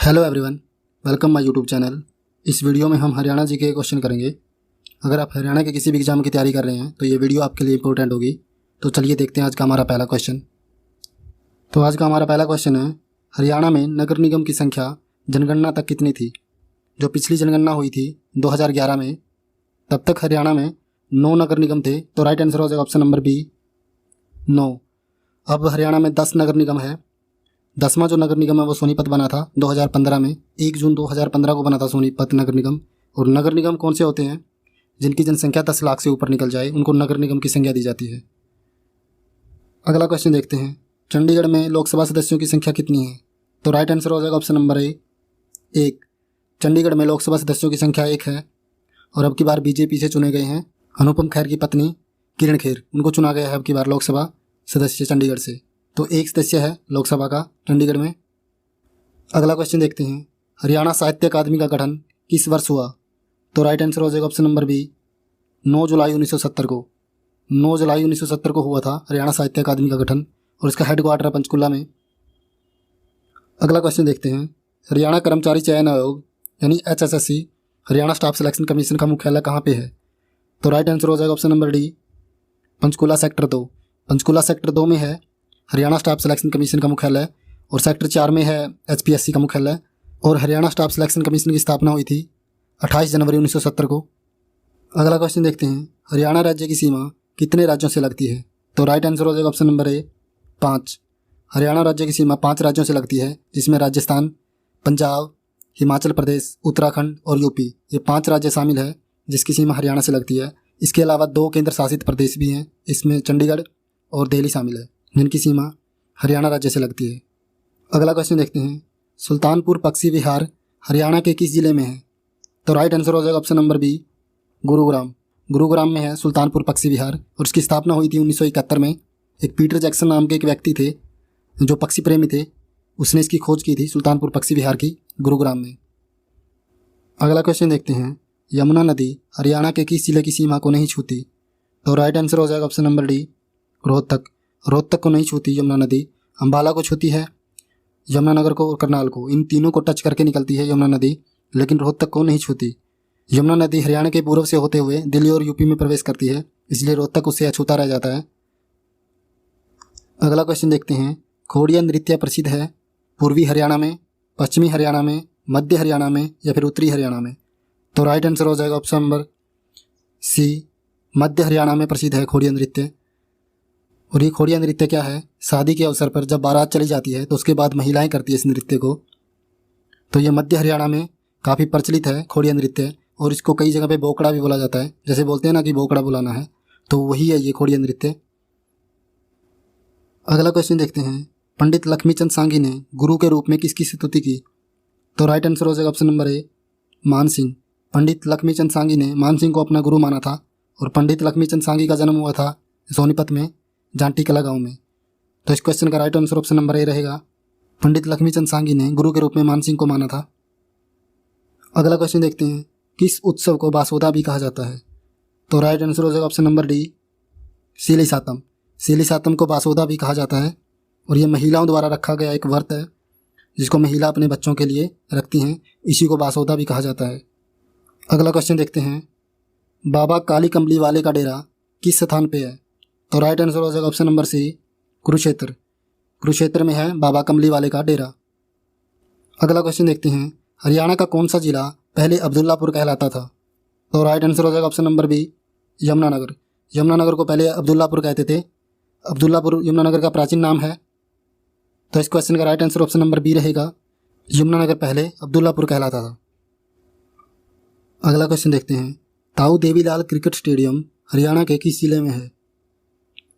Hello everyone, welcome my YouTube channel. इस video में हम हरियाणा जी के क्वेश्चन करेंगे। अगर आप हरियाणा के किसी भी एग्जाम की तैयारी कर रहे हैं तो ये वीडियो आपके लिए इंपॉर्टेंट होगी। तो चलिए देखते हैं आज का हमारा पहला क्वेश्चन। तो आज का हमारा पहला क्वेश्चन है, हरियाणा में नगर निगम की संख्या जनगणना तक कितनी थी? जो पिछली जनगणना हुई थी 2011 में, तब तक हरियाणा में 9 नगर निगम थे। तो राइट आंसर हो जाएगा ऑप्शन नंबर बी, 9। अब हरियाणा में 10 नगर निगम है। 10वां जो नगर निगम है वो सोनीपत बना था 2015 में। 1 जून 2015 को बना था सोनीपत नगर निगम। और नगर निगम कौन से होते हैं? जिनकी जनसंख्या 10 लाख से ऊपर निकल जाए उनको नगर निगम की संज्ञा दी जाती है। अगला क्वेश्चन देखते हैं, चंडीगढ़ में लोकसभा सदस्यों की संख्या कितनी है? तो राइट आंसर हो जाएगा ऑप्शन नंबर ए, 1। चंडीगढ़ में लोकसभा सदस्यों की संख्या 1 है। और अब की बार बीजेपी से चुने गए हैं अनुपम खेर की पत्नी किरण खेर, उनको चुना गया है अब की बार लोकसभा सदस्य चंडीगढ़ से। तो 1 सदस्य है लोकसभा का चंडीगढ़ में। अगला क्वेश्चन देखते हैं, हरियाणा साहित्य अकादमी का गठन किस वर्ष हुआ? तो राइट आंसर हो जाएगा ऑप्शन नंबर बी, 9 जुलाई 1970 को। 9 जुलाई 1970 को हुआ था हरियाणा साहित्य अकादमी का गठन और इसका हेडक्वार्टर है पंचकुला में। अगला क्वेश्चन देखते हैं, हरियाणा कर्मचारी चयन आयोग यानी HSSC Haryana staff selection commission का मुख्यालय कहाँ पे है? तो राइट आंसर हो जाएगा option number D, Panchkula sector 2। Panchkula sector 2 में है हरियाणा स्टाफ सिलेक्शन कमीशन का मुख्यालय और सेक्टर 4 में है HPSC का मुख्यालय। और हरियाणा स्टाफ सिलेक्शन कमीशन की स्थापना हुई थी 28 जनवरी 1970 को। अगला क्वेश्चन देखते हैं, हरियाणा राज्य की सीमा कितने राज्यों से लगती है? तो राइट आंसर हो जाएगा ऑप्शन नंबर ए, 5। हरियाणा राज्य की सीमा 5 राज्यों से लगती है, जिसमें राजस्थान, पंजाब, हिमाचल प्रदेश, उत्तराखंड और यूपी, ये 5 राज्य शामिल है जिसकी सीमा हरियाणा से लगती है। इसके अलावा 2 केंद्र शासित प्रदेश भी हैं, इसमें चंडीगढ़ और दिल्ली शामिल है, जिनकी सीमा हरियाणा राज्य से लगती है। अगला क्वेश्चन देखते हैं, सुल्तानपुर पक्षी विहार हरियाणा के किस जिले में है? तो राइट आंसर हो जाएगा option number B, Gurugram. Gurugram में है सुल्तानपुर पक्षी विहार और इसकी स्थापना हुई थी 1971 में। एक पीटर जैक्सन नाम के एक व्यक्ति थे जो पक्षी प्रेमी थे, उसने इसकी खोज की थी सुल्तानपुर पक्षी विहार की गुरुग्राम में। अगला क्वेश्चन देखते हैं, यमुना नदी हरियाणा के किस जिले की सीमा को नहीं छूती? तो राइट आंसर हो जाएगा option number D, Rohtak. Rohtak को नहीं छूती यमुना नदी, अम्बाला को छूती है, यमुनानगर को और करनाल को, इन तीनों को टच करके निकलती है यमुना नदी, लेकिन रोहतक को नहीं छूती। यमुना नदी हरियाणा के पूर्व से होते हुए दिल्ली और यूपी में प्रवेश करती है, इसलिए रोहतक उससे अछूता रह जाता है। अगला क्वेश्चन देखते हैं, खोड़िया नृत्य प्रसिद्ध है पूर्वी हरियाणा में, पश्चिमी हरियाणा में, मध्य हरियाणा में या फिर उत्तरी हरियाणा में? तो राइट आंसर हो जाएगा ऑप्शन नंबर सी, मध्य हरियाणा में प्रसिद्ध है खोड़िया नृत्य। और ये खोड़िया नृत्य क्या है? शादी के अवसर पर जब बारात चली जाती है तो उसके बाद महिलाएं करती है इस नृत्य को। तो ये मध्य हरियाणा में काफ़ी प्रचलित है खोड़िया नृत्य, और इसको कई जगह पे बोकड़ा भी बोला जाता है, जैसे बोलते हैं ना कि बोकड़ा बुलाना है, तो वही है ये खोड़िया नृत्य। अगला क्वेश्चन देखते हैं, पंडित लक्ष्मीचंद सांगी ने गुरु के रूप में किसकी स्तुति की? तो राइट आंसर हो जाएगा ऑप्शन नंबर ए, मान सिंह। पंडित लक्ष्मीचंद सांगी ने मान सिंह को अपना गुरु माना था। और पंडित लक्ष्मीचंद सांगी का जन्म हुआ था सोनीपत में, जांटी कला गाँव में। तो इस क्वेश्चन का right answer option number A रहेगा, पंडित लक्ष्मीचंद सांगी ने गुरु के रूप में मान सिंह को माना था। अगला क्वेश्चन देखते हैं, किस उत्सव को बासोदा भी कहा जाता है? तो राइट आंसर हो जाएगा ऑप्शन नंबर डी, सीली सातम। सीली सातम को बासोदा भी कहा जाता है और ये महिलाओं द्वारा रखा गया एक व्रत है जिसको महिला अपने बच्चों के लिए रखती हैं, इसी को बासोदा भी कहा जाता है। अगला क्वेश्चन देखते हैं, बाबा काली कमली वाले का डेरा किस स्थान पे है? तो राइट आंसर हो जाएगा option number C, Kurukshetra. Kurukshetra में है बाबा कमली वाले का डेरा। अगला क्वेश्चन देखते हैं, हरियाणा का कौन सा जिला पहले अब्दुल्लापुर कहलाता था? तो राइट आंसर हो जाएगा option number B, Yamunanagar. Yamunanagar को पहले अब्दुल्लापुर कहते थे। अब्दुल्लापुर यमुनानगर का प्राचीन नाम है। तो इस क्वेश्चन का right answer option number B रहेगा, यमुनानगर पहले अब्दुल्लापुर कहलाता था। अगला क्वेश्चन देखते हैं, ताऊ देवीलाल क्रिकेट स्टेडियम हरियाणा के किस जिले में है?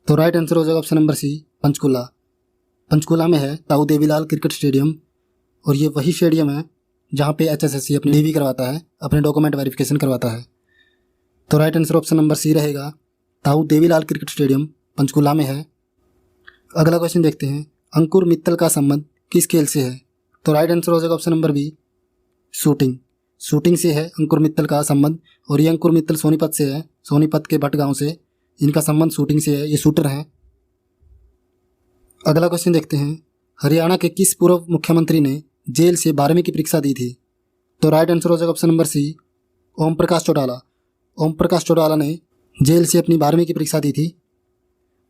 तो राइट आंसर हो जाएगा option number C, Panchkula. Panchkula में है ताऊ देवीलाल क्रिकेट स्टेडियम और ये वही स्टेडियम है जहाँ पे HSSC अपनी DV करवाता है, अपने डॉक्यूमेंट वेरिफिकेशन करवाता है। तो right answer option number C रहेगा, ताऊ देवीलाल क्रिकेट स्टेडियम पंचकुला में है। अगला क्वेश्चन देखते हैं, अंकुर मित्तल का संबंध किस खेल से है? तो राइट आंसर हो जाएगा option number B, shooting. Shooting से है अंकुर मित्तल का संबंध और ये अंकुर मित्तल सोनीपत से है, सोनीपत के भट गांव से इनका संबंध शूटिंग से है, ये शूटर हैं। अगला क्वेश्चन देखते हैं, हरियाणा के किस पूर्व मुख्यमंत्री ने जेल से 12वीं की परीक्षा दी थी? तो राइट आंसर हो जाएगा ऑप्शन नंबर सी, ओम प्रकाश चौटाला। ओम प्रकाश चौटाला ने जेल से अपनी 12वीं की परीक्षा दी थी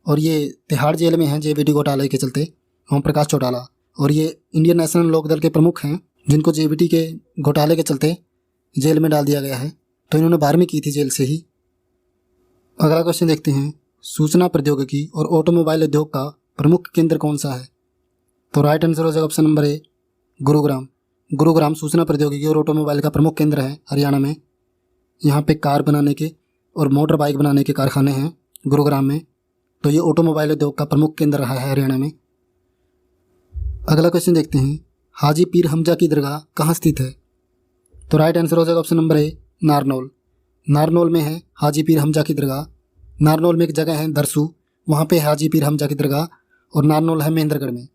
और ये तिहाड़ जेल में हैं जेवीटी घोटाले के चलते, ओम प्रकाश चौटाला। और ये इंडियन नेशनल लोकदल के प्रमुख हैं जिनको जेवीटी के घोटाले के चलते जेल में डाल दिया गया है। तो इन्होंने 12वीं की थी जेल से ही। अगला क्वेश्चन देखते हैं, सूचना प्रौद्योगिकी और ऑटोमोबाइल उद्योग का प्रमुख केंद्र कौन सा है? तो राइट आंसर हो जाएगा option number A, Gurugram. Gurugram सूचना प्रौद्योगिकी और ऑटोमोबाइल का प्रमुख केंद्र है हरियाणा में। यहाँ पे कार बनाने के और मोटर बाइक बनाने के कारखाने हैं गुरुग्राम में। तो ये ऑटोमोबाइल उद्योग का प्रमुख केंद्र रहा है हरियाणा में। अगला क्वेश्चन देखते हैं, हाजी पीर हमजा की दरगाह कहाँ स्थित है? तो राइट आंसर हो जाएगा option number A, Narnaul. Narnaul में है हाजी पीर हमजा की दरगाह। नारनौल में एक जगह है दरसू, वहाँ पे हाजी पीर हमजा की दरगाह, और नारनौल है महेंद्रगढ़ में।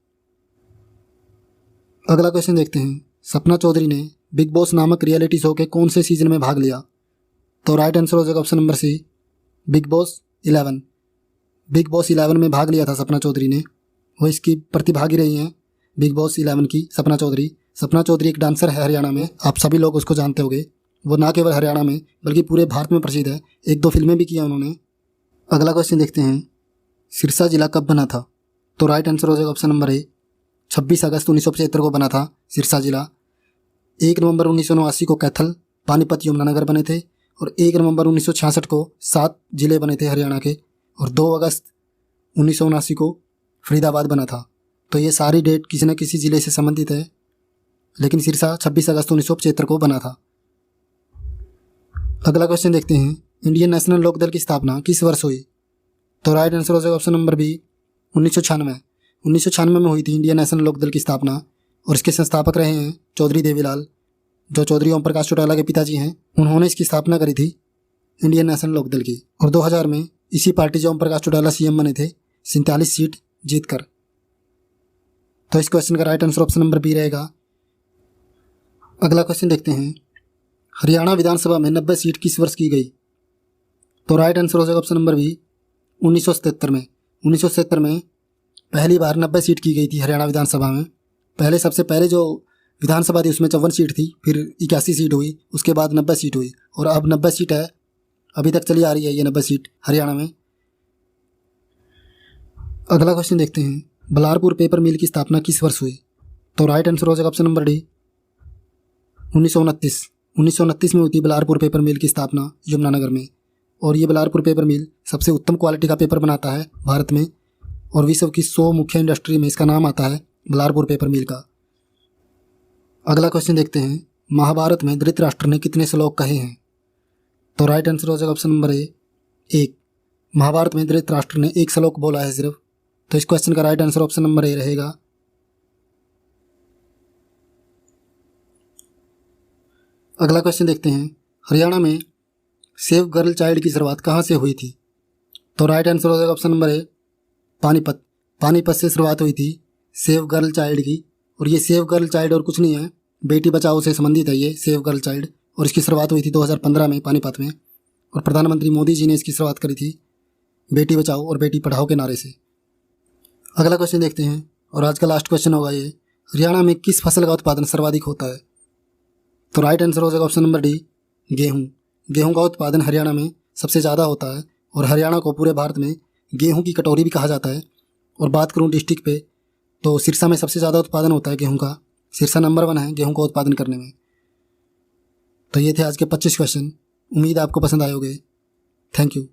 अगला क्वेश्चन देखते हैं, सपना चौधरी ने बिग बॉस नामक रियलिटी शो के कौन से सीजन में भाग लिया? तो राइट आंसर हो जाएगा option number C, big boss 11। Big boss 11 में भाग लिया था सपना चौधरी ने। वो इसकी प्रतिभागी रही हैं बिग बॉस 11 की सपना चौधरी। सपना चौधरी एक डांसर है हरियाणा में, आप सभी लोग उसको जानते होंगे। वो ना केवल हरियाणा में बल्कि पूरे भारत में प्रसिद्ध है, 1-2 फिल्में भी किया उन्होंने। अगला क्वेश्चन देखते हैं, सिरसा जिला कब बना था? तो राइट आंसर हो जाएगा ऑप्शन नंबर ए, 26 अगस्त 1975 को बना था सिरसा जिला। 1 नवंबर 1979 को कैथल, पानीपत, यमुनानगर बने थे। और 1 नवंबर 1966 को 7 जिले बने थे हरियाणा के। और 2 अगस्त 1979 को फरीदाबाद बना था। तो ये सारी डेट किसी न किसी ज़िले से संबंधित है, लेकिन सिरसा 26 अगस्त 1975 को बना था। अगला क्वेश्चन देखते हैं, इंडियन नेशनल लोकदल की स्थापना किस वर्ष हुई? तो राइट आंसर हो जाएगा ऑप्शन नंबर बी, 1996। 1996 में हुई थी इंडियन नेशनल लोकदल की स्थापना। और इसके संस्थापक रहे हैं चौधरी देवीलाल, जो चौधरी ओम प्रकाश चौटाला के पिताजी हैं। उन्होंने इसकी स्थापना करी थी इंडियन नेशनल लोकदल की। और 2000 में इसी पार्टी से ओम प्रकाश चौटाला सीएम बने थे 47 सीट जीतकर। तो इस क्वेश्चन का right answer option number B रहेगा। अगला क्वेश्चन देखते हैं, हरियाणा विधानसभा में 90 सीट किस वर्ष की गई? तो राइट आंसर हो जाएगा ऑप्शन नंबर बी, 1977 में। 1977 में पहली बार 90 सीट की गई थी हरियाणा विधानसभा में। सबसे पहले जो विधानसभा थी उसमें 54 सीट थी, फिर 81 सीट हुई, उसके बाद 90 सीट हुई, और अब 90 सीट है, अभी तक चली आ रही है ये 90 सीट हरियाणा में। अगला क्वेश्चन देखते हैं, बलारपुर पेपर मिल की स्थापना किस वर्ष हुई? तो राइट आंसर हो जाएगा ऑप्शन नंबर डी, 1929। 1929 में हुई थी बलारपुर पेपर मिल की स्थापना यमुनानगर में। और ये बलारपुर पेपर मिल सबसे उत्तम क्वालिटी का पेपर बनाता है भारत में, और विश्व की 100 मुख्य इंडस्ट्री में इसका नाम आता है बलारपुर पेपर मिल का। अगला क्वेश्चन देखते हैं, महाभारत में धृतराष्ट्र ने कितने श्लोक कहे हैं? तो राइट आंसर हो जाएगा ऑप्शन नंबर ए, 1। महाभारत में धृतराष्ट्र ने 1 श्लोक बोला है सिर्फ। तो इस क्वेश्चन का right answer option number A रहेगा। अगला क्वेश्चन देखते हैं, हरियाणा में सेव गर्ल चाइल्ड की शुरुआत कहाँ से हुई थी? तो राइट आंसर हो जाएगा option number A, Panipat. Panipat से शुरुआत हुई थी सेव गर्ल चाइल्ड की। और ये सेव गर्ल चाइल्ड और कुछ नहीं है, बेटी बचाओ से संबंधित है ये सेव गर्ल चाइल्ड। और इसकी शुरुआत हुई थी 2015 में पानीपत में, और प्रधानमंत्री मोदी जी ने इसकी शुरुआत करी थी बेटी बचाओ और बेटी पढ़ाओ के नारे से। अगला क्वेश्चन देखते हैं, और आज का लास्ट क्वेश्चन होगा ये, हरियाणा में किस फसल का उत्पादन सर्वाधिक होता है? तो राइट आंसर हो जाएगा ऑप्शन नंबर डी, गेहूँ। गेहूँ का उत्पादन हरियाणा में सबसे ज़्यादा होता है, और हरियाणा को पूरे भारत में गेहूँ की कटोरी भी कहा जाता है। और बात करूँ डिस्ट्रिक्ट पे, तो सिरसा में सबसे ज़्यादा उत्पादन होता है गेहूँ का। सिरसा नंबर 1 है गेहूँ का उत्पादन करने में। तो ये थे आज के 25 क्वेश्चन। उम्मीद है आपको पसंद आए होंगे। Thank you.